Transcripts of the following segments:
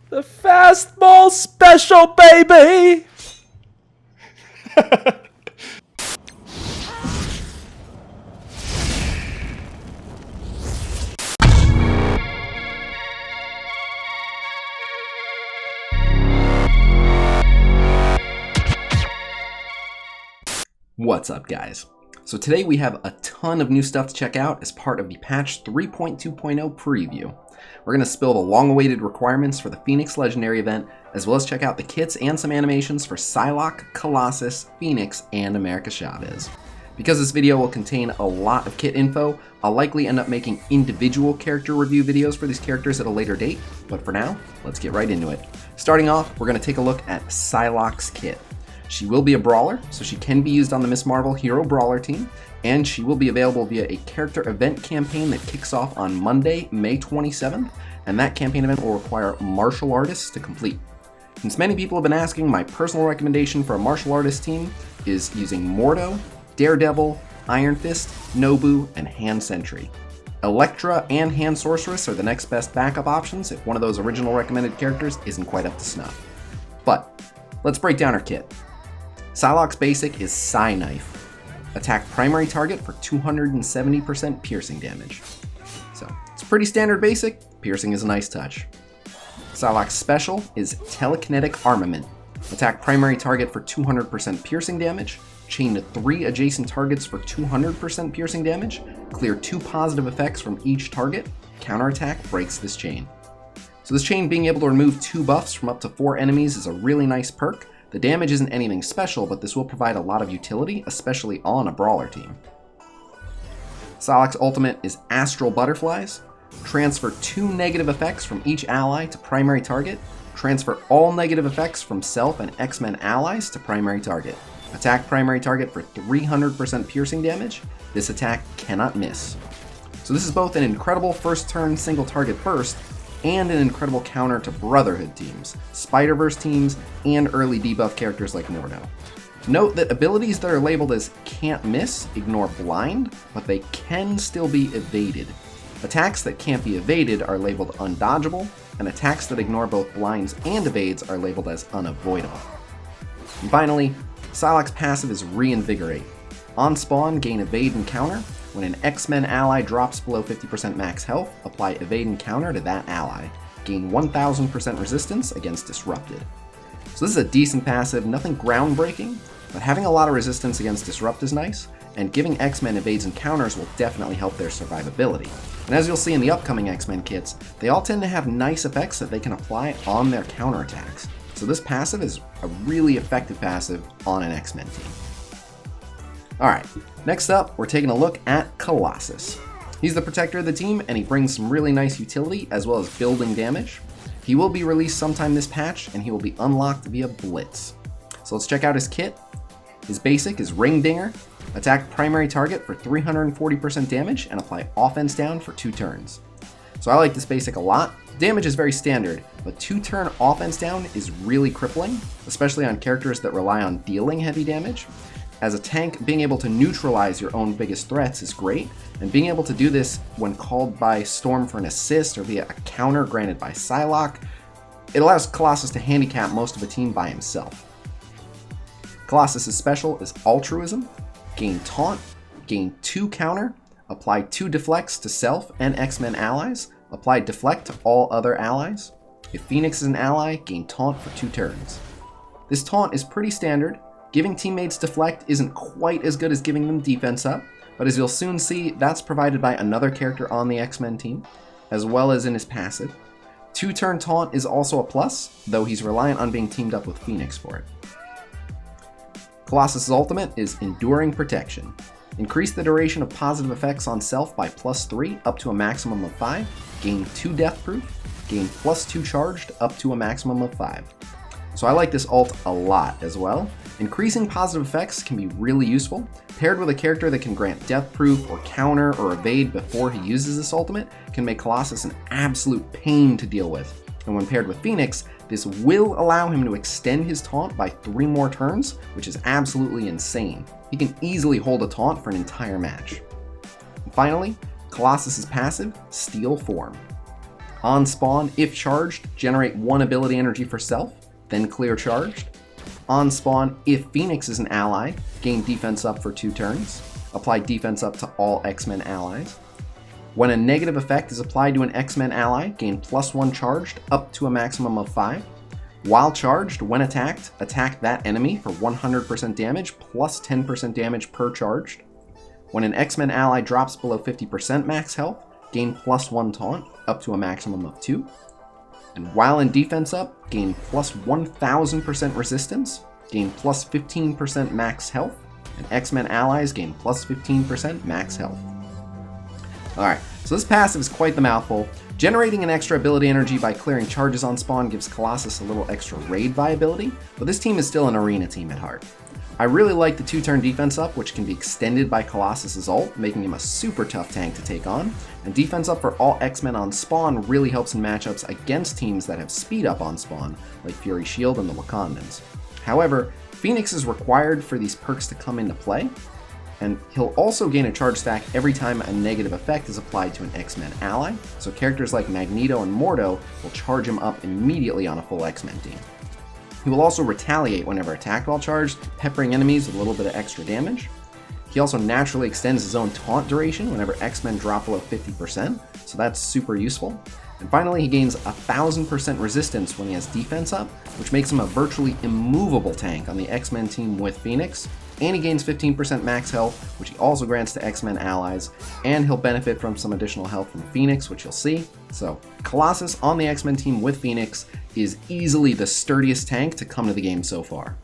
The fastball special, baby! What's up, guys? So today we have a ton of new stuff to check out as part of the patch 3.2.0 preview. We're going to spill the long-awaited requirements for the Phoenix Legendary event, as well as check out the kits and some animations for Psylocke, Colossus, Phoenix, and America Chavez. Because this video will contain a lot of kit info, I'll likely end up making individual character review videos for these characters at a later date, but for now, let's get right into it. Starting off, we're going to take a look at Psylocke's kit. She will be a brawler, so she can be used on the Ms. Marvel Hero Brawler team, and she will be available via a character event campaign that kicks off on Monday, May 27th, and that campaign event will require martial artists to complete. Since many people have been asking, my personal recommendation for a martial artist team is using Mordo, Daredevil, Iron Fist, Nobu, and Hand Sentry. Elektra and Hand Sorceress are the next best backup options if one of those original recommended characters isn't quite up to snuff. But let's break down her kit. Psylocke's basic is Psy Knife. Attack primary target for 270% piercing damage. So, it's a pretty standard basic, piercing is a nice touch. Psylocke's special is Telekinetic Armament. Attack primary target for 200% piercing damage, chain to 3 adjacent targets for 200% piercing damage, clear 2 positive effects from each target, counterattack breaks this chain. So this chain being able to remove 2 buffs from up to 4 enemies is a really nice perk. The damage isn't anything special, but this will provide a lot of utility, especially on a brawler team. Psylocke's ultimate is Astral Butterflies. Transfer 2 negative effects from each ally to primary target. Transfer all negative effects from self and X-Men allies to primary target. Attack primary target for 300% piercing damage. This attack cannot miss. So this is both an incredible first turn single target burst and an incredible counter to Brotherhood teams, Spider-Verse teams, and early debuff characters like Mordo. Note that abilities that are labeled as can't miss ignore blind, but they can still be evaded. Attacks that can't be evaded are labeled undodgeable, and attacks that ignore both blinds and evades are labeled as unavoidable. And finally, Psylocke's passive is Reinvigorate. On spawn, gain evade and counter. When an X-Men ally drops below 50% max health, apply evade and counter to that ally. Gain 1000% resistance against Disrupted. So this is a decent passive, nothing groundbreaking, but having a lot of resistance against Disrupt is nice, and giving X-Men evades and counters will definitely help their survivability. And as you'll see in the upcoming X-Men kits, they all tend to have nice effects that they can apply on their counterattacks. So this passive is a really effective passive on an X-Men team. Alright, next up, we're taking a look at Colossus. He's the protector of the team, and he brings some really nice utility as well as building damage. He will be released sometime this patch, and he will be unlocked via Blitz. So let's check out his kit. His basic is Ring Dinger. Attack primary target for 340% damage, and apply offense down for 2 turns. So I like this basic a lot. Damage is very standard, but 2-turn offense down is really crippling, especially on characters that rely on dealing heavy damage. As a tank, being able to neutralize your own biggest threats is great, and being able to do this when called by Storm for an assist or via a counter granted by Psylocke, it allows Colossus to handicap most of a team by himself. Colossus' special is Altruism. Gain Taunt, gain 2 counter, apply 2 deflects to self and X-Men allies, apply deflect to all other allies. If Phoenix is an ally, gain Taunt for 2 turns. This taunt is pretty standard. Giving teammates deflect isn't quite as good as giving them defense up, but as you'll soon see, that's provided by another character on the X-Men team, as well as in his passive. 2-turn taunt is also a plus, though he's reliant on being teamed up with Phoenix for it. Colossus' ultimate is Enduring Protection. Increase the duration of positive effects on self by +3 up to a maximum of 5, gain 2 death proof, gain +2 charged up to a maximum of 5. So I like this ult a lot as well. Increasing positive effects can be really useful. Paired with a character that can grant death proof or counter or evade before he uses this ultimate can make Colossus an absolute pain to deal with. And when paired with Phoenix, this will allow him to extend his taunt by 3 more turns, which is absolutely insane. He can easily hold a taunt for an entire match. And finally, Colossus' passive, Steel Form. On spawn, if charged, generate 1 ability energy for self, then clear charged. On spawn, if Phoenix is an ally, gain defense up for 2 turns. Apply defense up to all X-Men allies. When a negative effect is applied to an X-Men ally, gain +1 charged up to a maximum of 5. While charged, when attacked, attack that enemy for 100% damage plus 10% damage per charged. When an X-Men ally drops below 50% max health, gain +1 taunt up to a maximum of 2. And while in defense up, gain plus 1000% resistance, gain plus 15% max health, and X-Men allies gain plus 15% max health. Alright, so this passive is quite the mouthful. Generating an extra ability energy by clearing charges on spawn gives Colossus a little extra raid viability, but this team is still an arena team at heart. I really like the 2-turn defense up, which can be extended by Colossus' ult, making him a super tough tank to take on, and defense up for all X-Men on spawn really helps in matchups against teams that have speed up on spawn, like Fury Shield and the Wakandans. However, Phoenix is required for these perks to come into play, and he'll also gain a charge stack every time a negative effect is applied to an X-Men ally, so characters like Magneto and Mordo will charge him up immediately on a full X-Men team. He will also retaliate whenever attacked while charged, peppering enemies with a little bit of extra damage. He also naturally extends his own taunt duration whenever X-Men drop below 50%, so that's super useful. And finally, he gains 1000% resistance when he has defense up, which makes him a virtually immovable tank on the X-Men team with Phoenix. And he gains 15% max health, which he also grants to X-Men allies, and he'll benefit from some additional health from Phoenix, which you'll see. So, Colossus on the X-Men team with Phoenix is easily the sturdiest tank to come to the game so far.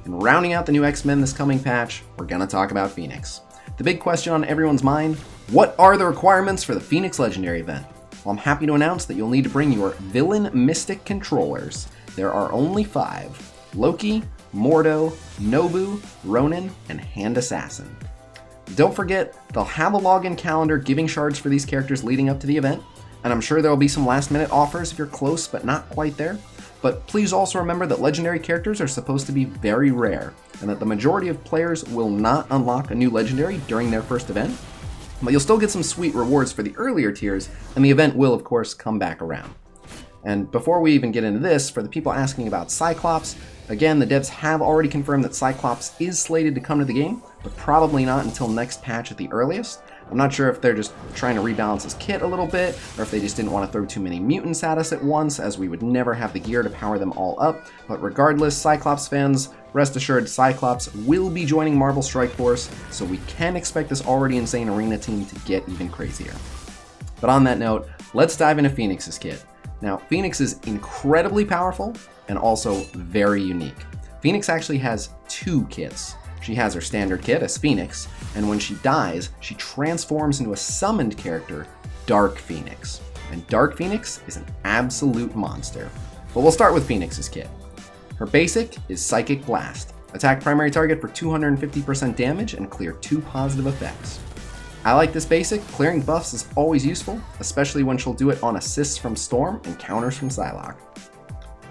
And rounding out the new X-Men this coming patch, we're gonna talk about Phoenix. The big question on everyone's mind, what are the requirements for the Phoenix Legendary event? Well, I'm happy to announce that you'll need to bring your Villain Mystic controllers. There are only 5. Loki, Mordo, Nobu, Ronin, and Hand Assassin. Don't forget, they'll have a login calendar giving shards for these characters leading up to the event, and I'm sure there will be some last minute offers if you're close but not quite there. But please also remember that legendary characters are supposed to be very rare, and that the majority of players will not unlock a new legendary during their first event, but you'll still get some sweet rewards for the earlier tiers, and the event will of course come back around. And before we even get into this, for the people asking about Cyclops, again, the devs have already confirmed that Cyclops is slated to come to the game, but probably not until next patch at the earliest. I'm not sure if they're just trying to rebalance his kit a little bit, or if they just didn't want to throw too many mutants at us at once, as we would never have the gear to power them all up. But regardless, Cyclops fans, rest assured Cyclops will be joining Marvel Strike Force, so we can expect this already insane arena team to get even crazier. But on that note, let's dive into Phoenix's kit. Now, Phoenix is incredibly powerful and also very unique. Phoenix actually has 2 kits. She has her standard kit as Phoenix, and when she dies, she transforms into a summoned character, Dark Phoenix. And Dark Phoenix is an absolute monster. But we'll start with Phoenix's kit. Her basic is Psychic Blast. Attack primary target for 250% damage and clear 2 positive effects. I like this basic. Clearing buffs is always useful, especially when she'll do it on assists from Storm and counters from Psylocke.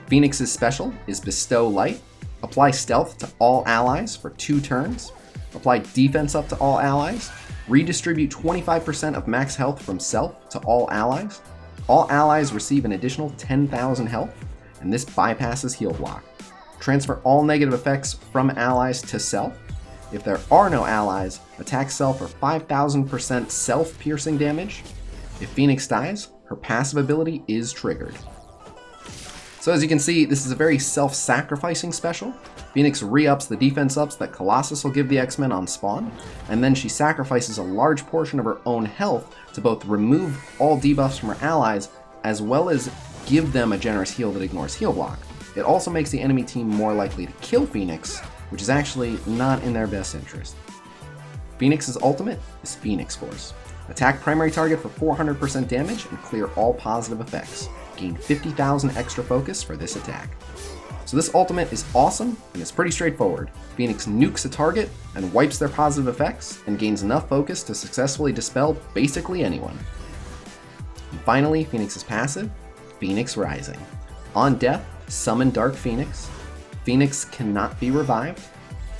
Phoenix's special is Bestow Light. Apply stealth to all allies for 2 turns. Apply defense up to all allies. Redistribute 25% of max health from self to all allies. All allies receive an additional 10,000 health, and this bypasses heal block. Transfer all negative effects from allies to self. If there are no allies, attack self for 5,000% self-piercing damage. If Phoenix dies, her passive ability is triggered. So as you can see, this is a very self-sacrificing special. Phoenix re-ups the defense ups that Colossus will give the X-Men on spawn, and then she sacrifices a large portion of her own health to both remove all debuffs from her allies, as well as give them a generous heal that ignores heal block. It also makes the enemy team more likely to kill Phoenix, which is actually not in their best interest. Phoenix's ultimate is Phoenix Force. Attack primary target for 400% damage and clear all positive effects. Gain 50,000 extra focus for this attack. So this ultimate is awesome and it's pretty straightforward. Phoenix nukes a target and wipes their positive effects and gains enough focus to successfully dispel basically anyone. And finally, Phoenix's passive, Phoenix Rising. On death, summon Dark Phoenix. Phoenix cannot be revived.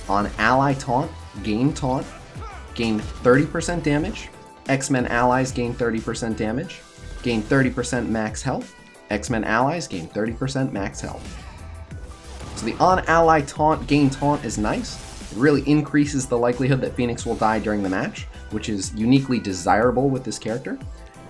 On ally taunt, gain 30% damage. X-Men allies gain 30% damage. gain 30% max health. X-Men allies gain 30% max health. So the on-ally taunt gain taunt is nice. It really increases the likelihood that Phoenix will die during the match, which is uniquely desirable with this character.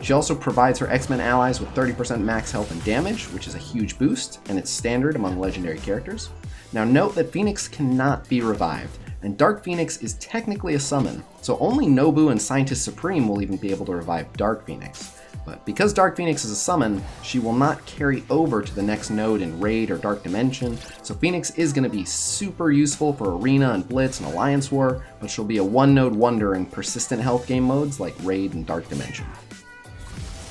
She also provides her X-Men allies with 30% max health and damage, which is a huge boost, and it's standard among legendary characters. Now note that Phoenix cannot be revived, and Dark Phoenix is technically a summon, so only Nobu and Scientist Supreme will even be able to revive Dark Phoenix. But because Dark Phoenix is a summon, she will not carry over to the next node in Raid or Dark Dimension, so Phoenix is going to be super useful for Arena and Blitz and Alliance War, but she'll be a one-node wonder in persistent health game modes like Raid and Dark Dimension.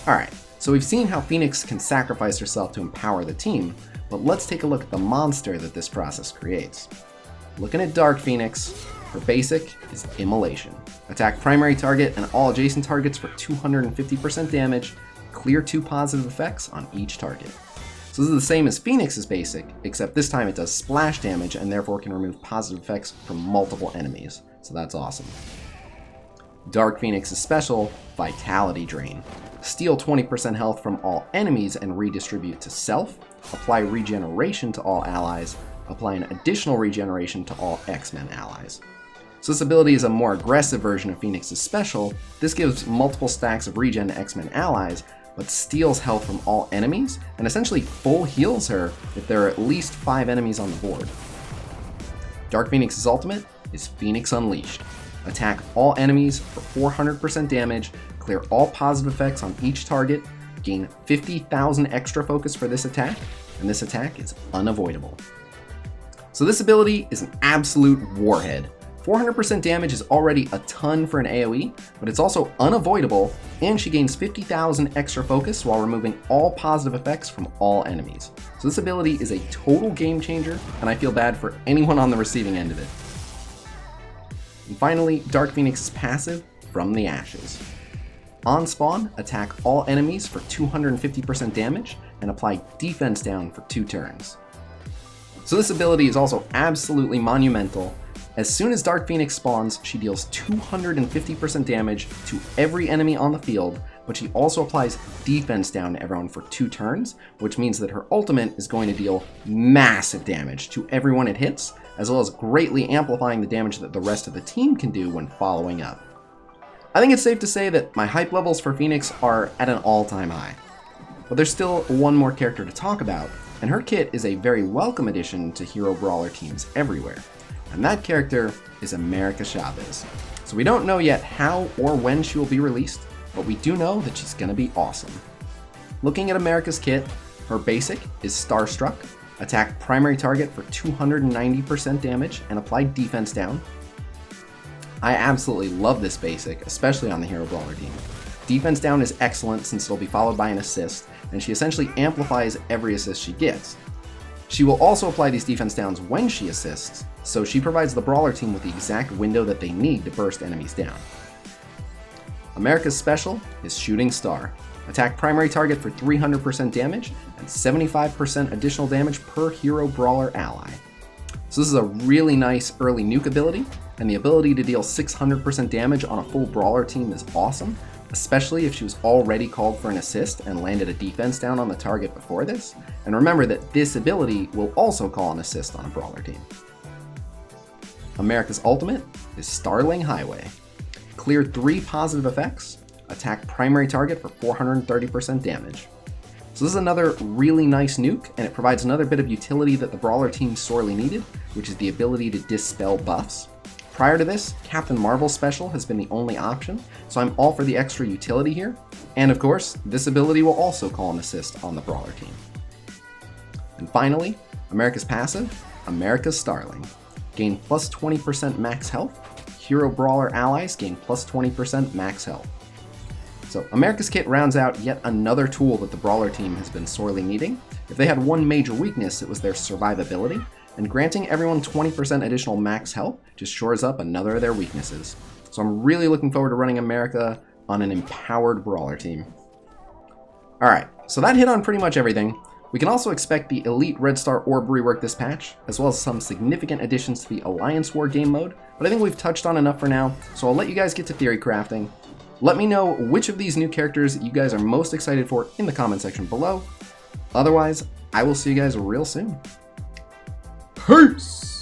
Alright, so we've seen how Phoenix can sacrifice herself to empower the team, but let's take a look at the monster that this process creates. Looking at Dark Phoenix, her basic is Immolation. Attack primary target and all adjacent targets for 250% damage, clear 2 positive effects on each target. So this is the same as Phoenix's basic, except this time it does splash damage and therefore can remove positive effects from multiple enemies. So that's awesome. Dark Phoenix's special, Vitality Drain. Steal 20% health from all enemies and redistribute to self. Apply regeneration to all allies. Apply an additional regeneration to all X-Men allies. So this ability is a more aggressive version of Phoenix's special. This gives multiple stacks of regen to X-Men allies, but steals health from all enemies, and essentially full heals her if there are at least 5 enemies on the board. Dark Phoenix's ultimate is Phoenix Unleashed. Attack all enemies for 400% damage, clear all positive effects on each target, gain 50,000 extra focus for this attack, and this attack is unavoidable. So this ability is an absolute warhead. 400% damage is already a ton for an AoE, but it's also unavoidable, and she gains 50,000 extra focus while removing all positive effects from all enemies. So this ability is a total game changer, and I feel bad for anyone on the receiving end of it. And finally, Dark Phoenix's passive, From the Ashes. On spawn, attack all enemies for 250% damage, and apply defense down for 2 turns. So this ability is also absolutely monumental. As soon as Dark Phoenix spawns, she deals 250% damage to every enemy on the field, but she also applies defense down to everyone for 2 turns, which means that her ultimate is going to deal massive damage to everyone it hits, as well as greatly amplifying the damage that the rest of the team can do when following up. I think it's safe to say that my hype levels for Phoenix are at an all-time high. But there's still one more character to talk about, and her kit is a very welcome addition to hero brawler teams everywhere. And that character is America Chavez. So we don't know yet how or when she will be released, but we do know that she's gonna be awesome. Looking at America's kit, her basic is Starstruck. Attack primary target for 290% damage and apply defense down. I absolutely love this basic, especially on the hero brawler team. Defense down is excellent since it'll be followed by an assist, and she essentially amplifies every assist she gets. She will also apply these defense downs when she assists, so she provides the brawler team with the exact window that they need to burst enemies down. America's special is Shooting Star. Attack primary target for 300% damage and 75% additional damage per hero brawler ally. So this is a really nice early nuke ability, and the ability to deal 600% damage on a full brawler team is awesome, especially if she was already called for an assist and landed a defense down on the target before this. And remember that this ability will also call an assist on a brawler team. America's ultimate is Starling Highway. Clear 3 positive effects, attack primary target for 430% damage. So this is another really nice nuke, and it provides another bit of utility that the brawler team sorely needed, which is the ability to dispel buffs. Prior to this, Captain Marvel's special has been the only option, so I'm all for the extra utility here. And of course, this ability will also call an assist on the brawler team. And finally, America's passive, America's Starling. Gain plus 20% max health. Hero brawler allies gain plus 20% max health. So America's Kit rounds out yet another tool that the brawler team has been sorely needing. If they had one major weakness, it was their survivability, and granting everyone 20% additional max health just shores up another of their weaknesses. So I'm really looking forward to running America on an empowered brawler team. Alright, so that hit on pretty much everything. We can also expect the Elite Red Star Orb rework this patch, as well as some significant additions to the Alliance War game mode, but I think we've touched on enough for now, so I'll let you guys get to theory crafting. Let me know which of these new characters you guys are most excited for in the comment section below. Otherwise, I will see you guys real soon. Peace!